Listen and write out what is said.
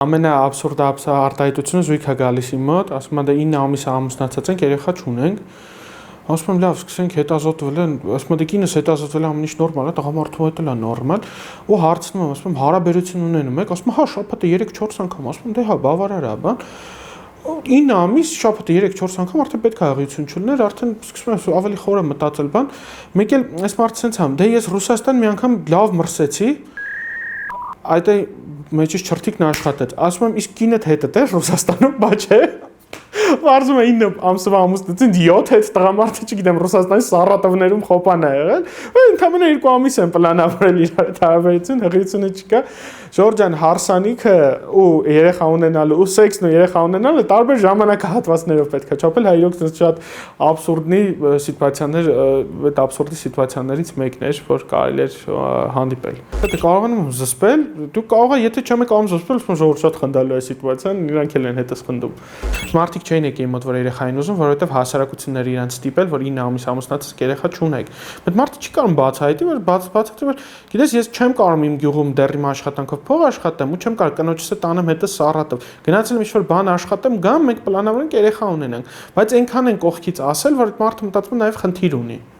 Ամենաաբսուրդը արտահայտությունը զույգ է գալիս իմ մոտ, ասում է դե 9 ամիս ամուսնացած ենք, երեխա չունենք։ Ասում եմ լավ, սկսենք հետազոտվել են, ասում է դե կինս հետազոտվել է, ամեն ինչ նորմալ է, տղամարդու հետ էլ է նորմալ, ու հարցնում եմ, ասում եմ հարաբերություն ունենում եք, ասում է հա շաբաթը 3-4 անգամ, ասում եմ դե հա բավարար է, բան։ 9 ամիս շաբաթը 3-4 անգամ արդեն պետք է աղիություն չլներ, արդեն սկսում եմ ավելի խորը մտածել բան։ Մեկ էլ այս մարդը sense համ, դե ես Ռուսաստան մի անգամ լավ մրսեցի, այդ մեջից չրթիկն աշխատեց։ Ասում եմ իսկ կինդ հետդ է Ռուսաստանում, բա չէ։ Վարզում է 9 ամսվա ամուսնացին 7 հետ տղամարդը չգիտեմ Ռուսաստանի Սարատովներում խոպան է եղել։ Ընդամենը 2 ամիս են պլանավորել իրար հետ հարաբերություն, հղիությունը չկա։ Ժորժան հարսանիքը ու երեխա ունենալը ու սեքսն ու երեխա ունենալը տարբեր ժամանակահատվածներով պետք է չափել, հա իրոք շատ աբսուրդնի սիտուացիաներ, այդ աբսուրդի սիտուացիաներից մեկն էր, որ կարելի էր հանդիպել։ Դե կարողանում եմ զսպել, դու կարող ես եթե չեմ կարող զսպել, ասում ժողովուրդ շատ խնդալու է սիտուացիան, իրանք էլ են հետս խնդում։ Մարդիկ չէին եկել իմ մոտ, որ երեխային ուզում, որովհետև հասարակությունները իրանց ստիպել, որ 9 ամիս ամուսնացած երեխա չունեք։ Բայց մարդը չի կարող բացահայտի, որ բացահայտի, որ գիտես, ես չեմ կարող իմ գյուղում դեռ իմ աշխատանքով փող աշխատեմ ու չեմ կարող կնոջս հետ տանեմ հետը Սարատով։ Գնացել եմ ինչ-որ բան աշխատեմ, գամ, մենք պլանավորենք երեխա ունենանք։ Բայց այնքան են կողքից ասել, որ այդ մարդը մտածում է նաև խնդիր ունի։